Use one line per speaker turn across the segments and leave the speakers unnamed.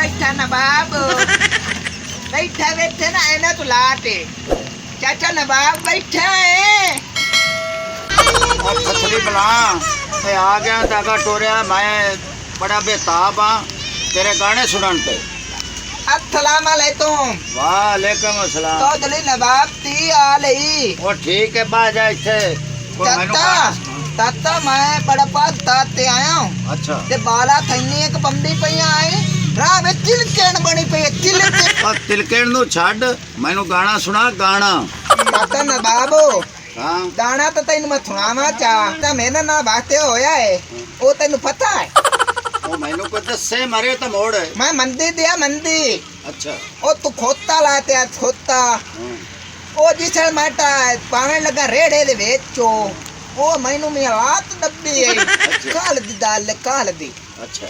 बैठा नवाब बैठा बैठे ना है ना तू लाटे चाचा नवाब बैठा है
खतरी बला मैं आ गया धागा टोरिया मैं बड़ा बेताब हाँ तेरे गाने सुनन पे।
अस्सलाम वालेकुम।
वालेकुम अस्सलाम।
तो दली नवाब ती आ लई
वो ठीक है बाजा इथे
चाचा ताता मैं बड़ा पास ताते आया हूं।
अच्छा
ते बाला थैनी एक बंदी पईया आए राह में चिलकेण बनी पई चिलके
और तिलकेण नु छड़ मैनू गाना सुना गाना।
ताता नवाब
हाँ
गाना तो तेन मैं सुनावा चाह ता मेरे ना वास्ते होया है ओ तेन पता है
वो मैनू को दसे मारे तो मोड़ है।
मैं मंदी दिया मंदी
अच्छा
ओ तू खोता लाते आ खोता
हाँ।
ओ जिसे माटा पावे लगा रेड़े दे वेचो ओ मैनू में हाथ दब्बी है काल दी दाल काल दी
अच्छा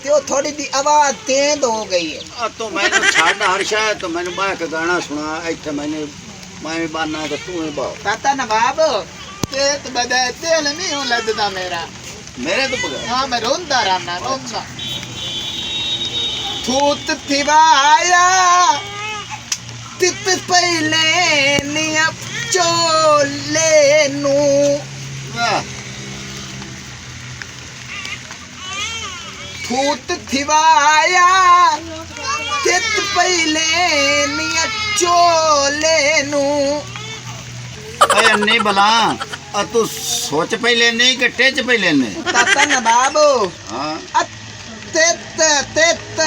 त्यो थोड़ी दी आवाज तेज हो गई है।
अब तो मैंने छाड़ हर्षा है तो मैंने बाह के गाना सुना इतने मैंने मैं बाना तो तू ही बाओ
ताता नवाब तेत बदे तेल नहीं हो लगता मेरा
मेरे तो बगैर
हाँ मैं रोंदा रहना रोंदा थूत थिवाया तित पहले निया चोले नू
वाह
थूत थिवाया तित पहले निया चोले नू
अरे नहीं बला और तू सोच पहले नहीं कि टेच पहले ने।
ताता नवाब
हाँ
तित तित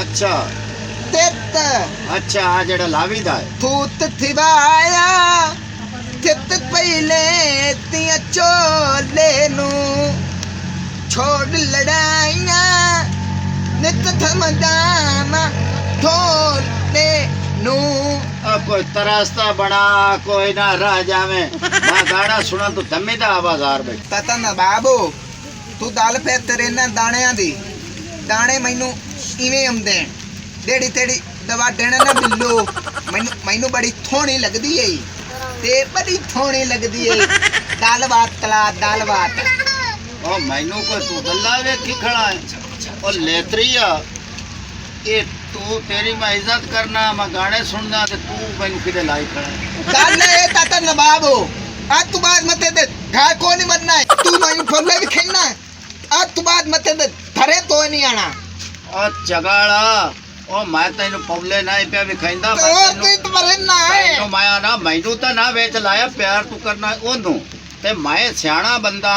अच्छा
तित
अच्छा आ जड़ा लावीदा है
थूत थिवाया तित पहले तिया चोले नू छोड़ लड़ाइयां नित थमदामा ढोले नू।
अब कोई तरास्ता बना कोई ना रह जावे मैं गाना सुना तो धम्मी दा आवाज आ रही।
ताता नवाब तू दल पे तेरे ना दाणियां दी दाणे मैनू इवें आउंदे डेड़ी तेड़ी दवा देना ना बिल्लो मैनू बड़ी थोड़ी लगदी है ते बड़ी थोड़ी लगदी है दाल बात कला दाल बात
ओ मैनू को तू गल्ला वे की खड़ा है और लेतरिया ये तू तेरी मैं इज्जत करना मैं गाने सुनना ते तू मैनू किदे लाई खड़ा है।
गल है ताता नवाब आज तू बाद मते दे घर को नहीं बनना है तू मैनू फरले भी खेलना है आज तू बाद मते दे धरे तो नहीं आना
और चगाड़ा ओ मैं तेनू पवले ना पे भी खैंदा
तो तू मरे ना है
मैनू माया ना मैनू तो ना वेच लाया प्यार तू करना ओनू ते मैं सियाणा बंदा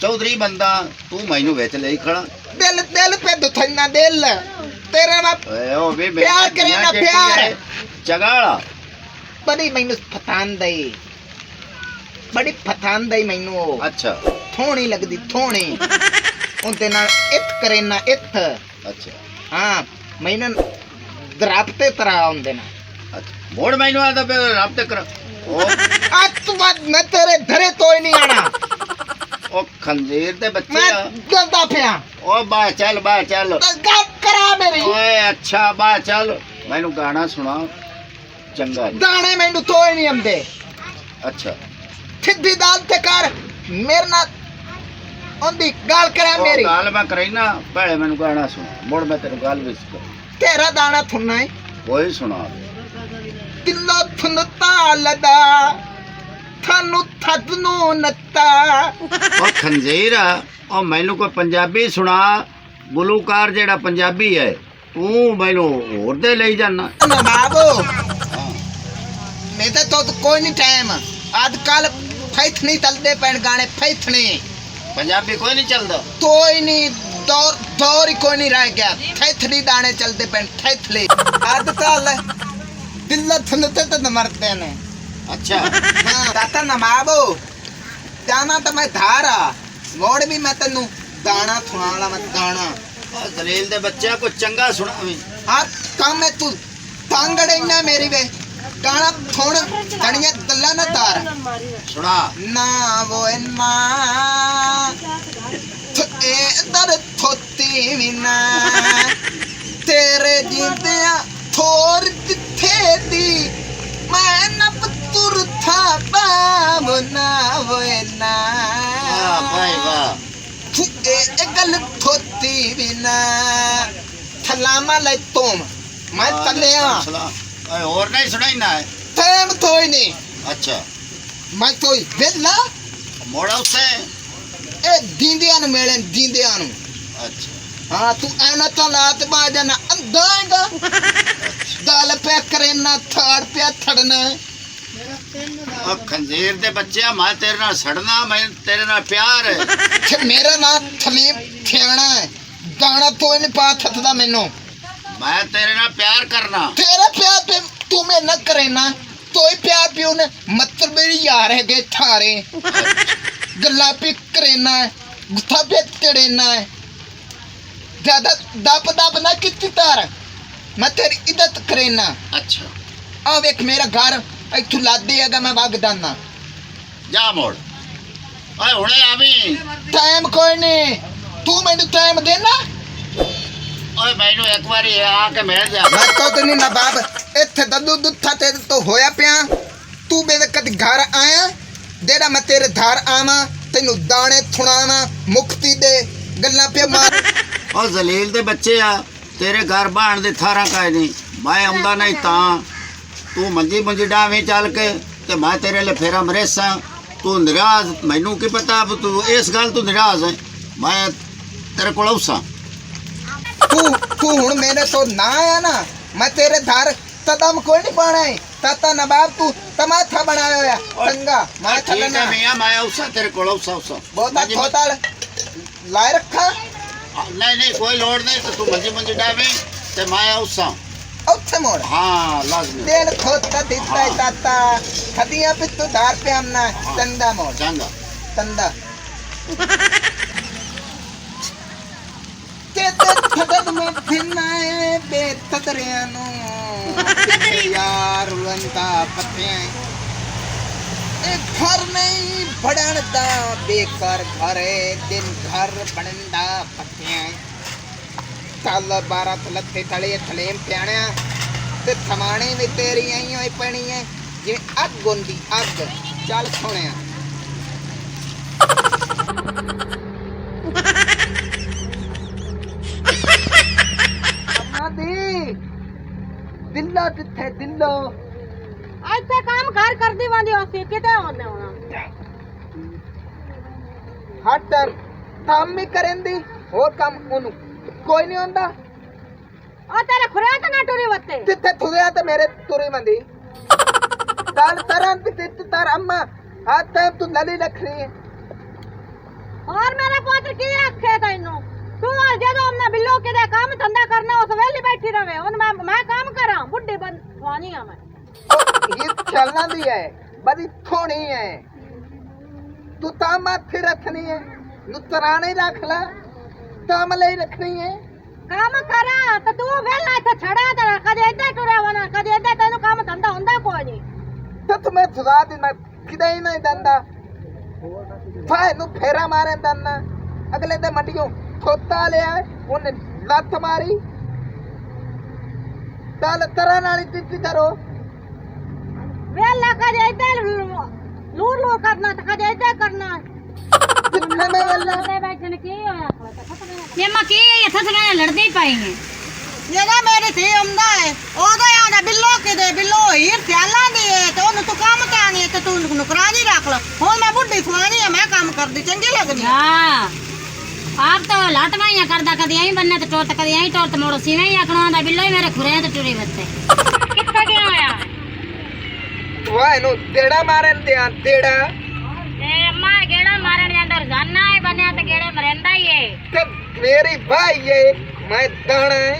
चौधरी बंदा तू मैनू वेच ले खड़ा
दिल दिल पे दुथना दिल तेरा ना
ओ भी
प्यार करे ना प्यार
चगाड़ा
बड़ी मैनू फतान दई बड़ी फतान दई मैनू
अच्छा
थोड़ी लगदी थोड़ी उनते नाल इत करे ना इत
अच्छा
हाँ मैनू दरापते तरह आउंदे ना
अच्छा मोड़ मैनू आता पे राब्ते कर ओ
आज तू बाद मैं तेरे धरे तो ही नहीं आना
ओ खंजीर दे बच्चे
मैं गलता पिया
ओ बा चल
गल करा मेरी
ओए अच्छा बा चल मैनू गाना सुना चंगा जी।
दाने मैनू तो ही नहीं आंदे
अच्छा
सीधी दाल ते कर मेरे ना ओंदी गाल करा
ओ
मेरी
गाल मैं करई ना पहले मैनू गाना सुना मुड़ मैं तेरे गाल विच कर
तेरा दाना थुनना है
कोई सुना
किलो थुनता लदा थानू थदनू नत्ता
ओ खंजीर ओ मैनू कोई पंजाबी सुना गुलूकार जेड़ा पंजाबी है तू मैनू होर दे ले जाना
नवाब मैं तो कोई नहीं टाइम आजकल फैथनी चलते पैन गाने फैथनी
पंजाबी कोई नहीं चलता
तो ही नहीं दौर ही कोई नहीं रह गया फैथनी दाने चलते पैन फैथली आजकल दिल थुनते तो मरते ने।
अच्छा
हाँ ताता नवाब जाना तो मैं धारा मोड़ भी मैं तेनू दाना थुनाला मैं दाना
ओ दलील दे बच्चे को चंगा सुना भी
आज काम है तू तांगड़े ना मेरी वे गाना थोड़ा धनिया दल्ला ना तार
सुना
ना वो ना ए दर थोती विना तेरे जिंदिया थोर जिथे दी मैं न पतुर था पावना वो ना
वाह भाई वाह
ए गल थोती विना ਥਲਾਮਾ ਲੈ ਤੋਮ ਮੈਂ ਚੱਲਿਆ
ਓਏ ਹੋਰ ਨਹੀਂ ਸੁਣਾਈਨਾ ਹੈ
ਟਾਈਮ ਤੋਈ ਨਹੀਂ
ਅੱਛਾ
ਮੈਂ ਤੋਈ ਵੇਲਾ
ਮੋੜਾ ਉਸੇ
ਇਹ ਦਿੰਦਿਆਂ ਨੂੰ ਮਿਲਣ ਦਿੰਦਿਆਂ ਨੂੰ
ਅੱਛਾ
हाँ तू ऐना तो लात बाजा ना अंदाएगा दाल पे करे ना थाड़ पे थड़ना
अब खंजीर दे बच्चे मैं तेरे नाल सड़ना मैं तेरे नाल प्यार है
ते मेरा नाम थलीम थेना है दाना तो नहीं पा थदा मैनू
मैं तेरे नाल प्यार करना
तेरा प्यार पे तू में न करे ना तो ही प्यार पियो ने मतलब मेरी यार है के थारे गल्ला पे करे ना गुस्सा पे तेरे ना ज्यादा दप दप ना कितनी तार मैं तेरी इज्जत करे ना
अच्छा
आ वेख मेरा घर इथू ला देगा मैं वग दाना
जा मोड़ ओए हुणे आवी
टाइम कोई नहीं तू मैनू टाइम देना
ओए मैनू एक बारी आके मिल जा
मैं तो नहीं ना बाब इत्थे ददू दुत्था ते तो होया पिया तू मेरे कद घर आया जेड़ा मैं तेरे धार आवा तेनू दाने थुणावा मुक्ति दे गल्ला पे मार
और जलील दे बच्चे आ तेरे घर बाण दे थारा काए नहीं मैं आंदा नहीं ता तू मंजी मंजी डावी चल के ते मैं तेरे लिए फेरा मरेसा तू निराज मैनू की पता अब तू इस गल तू निराज है मैं तेरे को औसा
तू तू हुण मेरे तो ना आया ना मैं तेरे धार कदम कोई नहीं पाना है ताता नवाब तू तमाथा बनाया होया चंगा मैं
ठीक है
चलना
मियां मैं औसा तेरे को औसा
बहुत थोताल लाए रखा
नहीं नहीं कोई लोड़ नहीं तो तू मंजी मंजी डावी ते मैं औसा
उत्थे मोड़
हाँ लाजमी
दिल खोता दिता है ताता खदिया पे तू धार पे हमना तंदा मोड़
चंगा
तंदा तेते थदद में थिनाए बेतदरिया नु यार वंदा पते ए घर नहीं बढ़न दा बेकार घर है दिन घर बनन दा पते साल 12 लथे तले थलेम प्याणिया ते थमाणे भी तेरी आई होई पणी है जे अग होंदी अग चल सोहणिया दिल्लो किथे दिल्लो
ਇੱਥੇ ਕੰਮ ਘਰ ਕਰਦੀ ਵਾਂਦੀ ਹੋਸੀ ਕਿਤੇ ਹੁੰਦੇ ਹੋਣਾ
हट काम भी करेंदी और काम ओनु कोई नहीं होंदा
ਉਹ ਤੇਰੇ ਖੁਰਿਆ ਤਾਂ ਨਾ ਟੁਰੀ ਵੱਤੇ
तिथे थुरिया ते मेरे तुरी मंदी ताल तरन भी तित तार अम्मा हाथ टाइम तू लली रखनी है
और मेरा पुੱਤ ਕੀ ਆਖੇ ਤੈਨੂੰ ਤੂੰ ਆ ਜਦੋਂ ਉਹਨੇ ਬਿੱਲੋ ਕਿਤੇ ਕੰਮ ਧੰਦਾ ਕਰਨਾ ਉਸ ਵੇਲੇ ਬੈਠੀ ਰਵੇ ਹੁਣ ਮੈਂ ਕੰਮ ਕਰਾਂ ਬੁੱਢੀ ਬੰਦਵਾਨੀ ਆ ਮੈਂ
ये चलना भी है बड़ी थोड़ी है तू ताम माथे रखनी है नुतराने रख ला ताम ले रखनी है
ਕੰਮ ਕਰਾਂ ਤੇ ਤੂੰ ਵੇਲਾ ਇੱਥੇ ਛੜਿਆ ਤੇ ਕਦੇ ਇੱਧਰ ਟੁਰਿਆ ਵਣਾ ਕਦੇ ਇੱਧਰ ਤੈਨੂੰ ਕੰਮ ਧੰਦਾ ਹੁੰਦਾ ਕੋਈ ਨਹੀਂ
तो तुम्हें खुदा दी मैं किदे ही नहीं दंदा भाई नु फेरा मारे दन्ना अगले दे मंडियों थोता ले आए उन्हें लत मारी ताल तरह नाली तित्ती करो
ਵੇਲਾ ਕਦੇ ਇੱਧਰ ਲੂਰ ਲੂਰ ਕਰਨਾ ਤੇ ਕਦੇ ਇੱਧਰ ਕਰਨਾ
कितने में वेला
ਤੇ ਬੈਠਣ ਕੀ ਹੋਇਆ
ये मां की इथे से मैं लड़दे ही पाएंगे
ਜਿਹੜਾ ਮੇਰੇ ਤੇ ਆਉਂਦਾ ਹੈ ਉਹਦਾ ਆਂਦਾ ਬਿੱਲੋ ਕਿਦੇ ਬਿੱਲੋ ਹੀਰ ਸਿਆਲਾਂ ਦੀ ਹੈ ਤੇ ਉਹਨੂੰ ਤੂੰ ਕੰਮ ਤੇ ਆਣੀ ਤੇ ਤੂੰ ਨੁਕਰਾਨੀ ਰੱਖ ਲੈ ਹੁਣ ਮੈਂ ਬੁੱਢੀ ਸੁਆਣੀ ਹੈ ਮੈਂ ਕੰਮ ਕਰਦੀ ਚੰਗੀ ਲੱਗਦੀ ਹੈ।
हां आप तो लाटवाइयां करदा कदी यहीं बनने ते टोट कदी यहीं टोट मोड़ो सीवे ही आखना आंदा बिल्लो ही मेरे खुरे ते टुरी बत्ते कित्थे गया होया
वाह नु देड़ा मारन दिया देड़ा
ए अम्मा गेड़ा मारन दे अंदर जाना है बनया ते गेड़े मरेंदा ही है
ते मेरी भाई ये मैं दाना है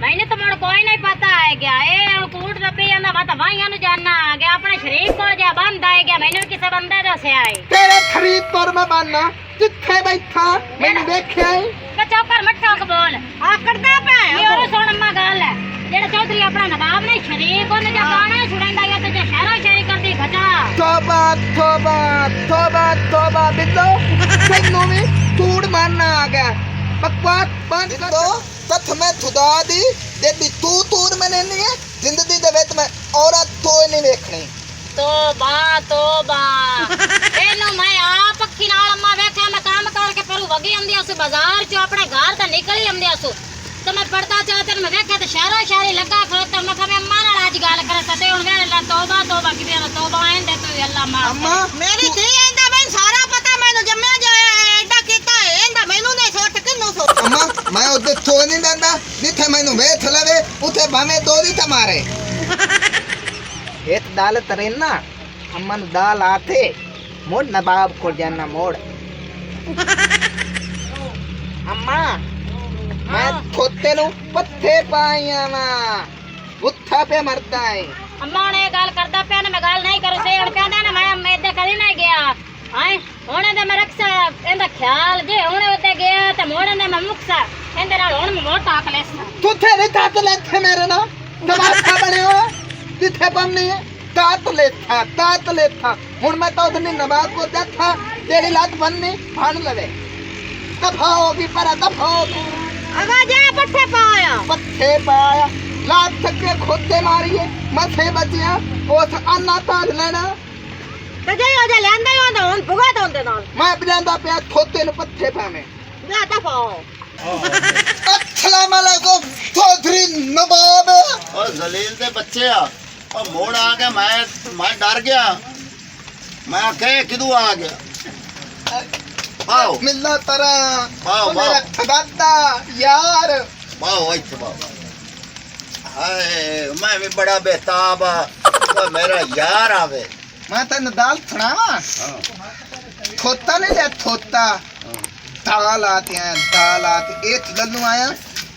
मैंने तो मोड़ कोई नहीं पता है क्या ए कूट रपी जांदा बात भाईयां नु जानना आ गया अपने शरीफ को जा बंद आए गया मैंने भी किसे बंदे दसे आए
तेरे खरीद तोर में बनना जिथे बैठा मैंने देखा है
के चौकर मट्ठा को बोल
ਆਕੜਦਾ ਪੈ
ये और सुन अम्मा गल है जेड़ा चौधरी अपना नवाब ने शरीफ ने जो गाना छुड़ांदा या ते शहरो शहरी करदी खचा
तोबा तोबा तोबा तोबा बिल्लो तेनू भी तूड़ मारना आ गया बकवास बंद कर दो तथ मैं खुदा दी जेडी तू तूड़ मैंने नहीं है जिंदगी दे विच मैं औरत तो नहीं देखनी
तोबा एनु मैं आप अखी नाल अम्मा वेख्या मैं काम करके परू वगी आंदी असु बाजार चो अपने घर ते निकली आंदी असु तो मैं पढ़ता चाहते मैं देखा तो शारा शारी लगा खड़ोता मैं कहा अम्मा नाल आज गल करता ते हुन वेले ला तौबा तौबा की तौबा आंदे तो अल्लाह माफ
अम्मा
मेरी धी आंदा मैनू सारा पता मैनू जम्मिया जाया एडा कीता है एंदा मैनू नहीं सोच किन्नू सोच
अम्मा मैं उधर थो नहीं दंदा जिथे मैनू वेथ लवे उथे भावे दो दी मारे एक दाल तरेना अम्मा नु दाल आथे मोड़ नवाब को जाना मोड़ अम्मा मैं थोते नु पत्थे पाया वा उठा पे मरता है
अम्मा ने गल करदा पे मैं गल नहीं करू से हुन कहंदा ना मैं इधर कदी नहीं गया हां हुन दे मैं रक्षा एंदा ख्याल जे हुन उते गया ते मोड़े ने मैं मुक्सा एंदे नाल हुन मैं मोड़ टाक लेसा
तुथे नहीं तात लेथे मेरे ना नवाब बने हो जिथे बमनी है तात लेथा हुन मैं तो उधर नवाब को देखा तेरी लात बननी भान लवे दफा होगी पर दफा होगी
अगा जा पट्ठे पाया लात थके
खोते मारिए मथे बचिया उस अन्ना ताज लेना
ते जे ओ जे लेंदा होंदा हुन भुगा दोंदे नाल
मैं बजांदा पे खोते नु पत्थे पावे
जा दफाओ
अस्सलाम वालेकुम चौधरी नवाब
और जलील दे बच्चे आ और मोड़ आ गया मैं डर गया मैं कहे किदू आ गया आओ
मिलना तरा
वाओ,
मेरा
वाओ।
ठगाता यार
वाह इत्थे वाह हाय मैं भी बड़ा बेताब आ ओए मेरा यार आवे
मैं तेन दाल सुनावा
हाँ,
थोता नहीं ले थोता दाल आते हैं दाल आते एक लल्लू आया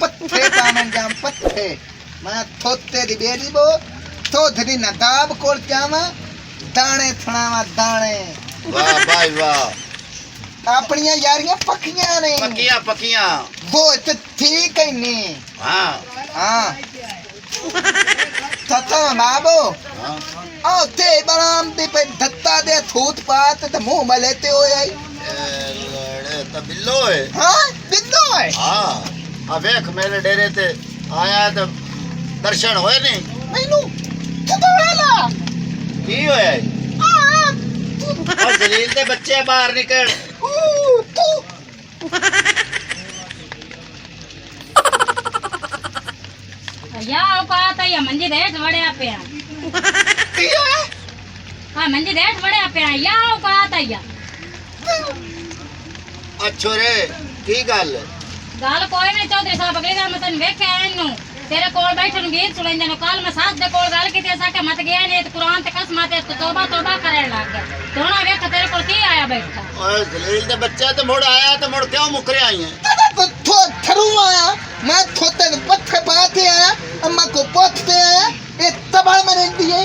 पत्थे पावन जाम पत्थे मैं थोते दी बेरी बो चौधरी नदाब कोल जावा दाने सुनावा दाने
वाह भाई वाह
अपनियां यारियां पक्कियां ने
पक्कियां
वो तो ठीक है नी
हाँ
हाँ सता बाबू
हाँ
ओ ते बराम दी पे धत्ता दे थूत पात ते मुंह मलेते हो आई
लड़े तो बिल्लो है
हाँ बिंदु है
हाँ अब देख मेरे डेरे ते आया तो दर्शन होए नहीं
मैनू कदोला
की होया और जलील दे बच्चे बाहर निकल
तू
या औकात है या मंजी देठ वड़या पे
किया
हां मंजी देठ वड़या पे या औकात है या
अच्छो रे की गल
गल कोई नहीं चौधरी साहब अगली गल मैं तन वेख्या इनु तेरे कोल बैठन गीत सुनैंदे ने कल मैं साथ दे कोल गल कीती सा के मत गया ने कुरान ते कसम ते तौबा तौबा करे लग गया दोना वेख तेरे कोल की आया बैठा
और जलील दे बच्चे तो मुड़ आया तो मुड़ क्यों मुकरे आई हैं
तो थो थरू आया मैं थोते ने पत्थे पाते आया अम्मा को पोथते आया ये तबड़ मरे दिए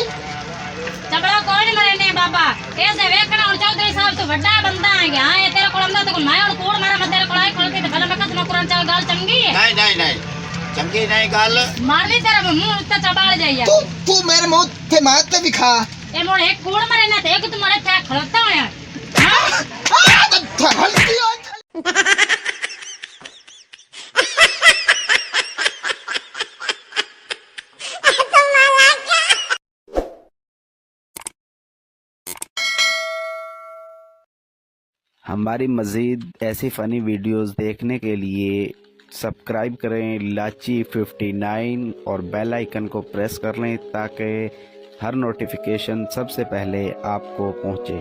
चबड़ा कोई नहीं मरे ने बाबा ऐसे वेखना हुन चौधरी साहब तो बड़ा बंदा है गया ये तेरे कोल अंदा तो मैं हुन कूड़ मारा मैं तेरे कोल आई खोल के भला मैं कसम कुरान चा गल चंगी है
नहीं चंगी नहीं गल
मार ली तेरा मुंह उत्ते चबाड़ जाइया
तू मेरे मुंह ते मारते भी खा
ए मोड़ एक कूड़ मरे ना ते एक तुम्हारे थे खड़ता है
हल्की
हमारी मज़ीद ऐसी फ़नी वीडियोस देखने के लिए सब्सक्राइब करें लाची 59 और बेल आइकन को प्रेस कर लें ताकि हर नोटिफिकेशन सबसे पहले आपको पहुंचे।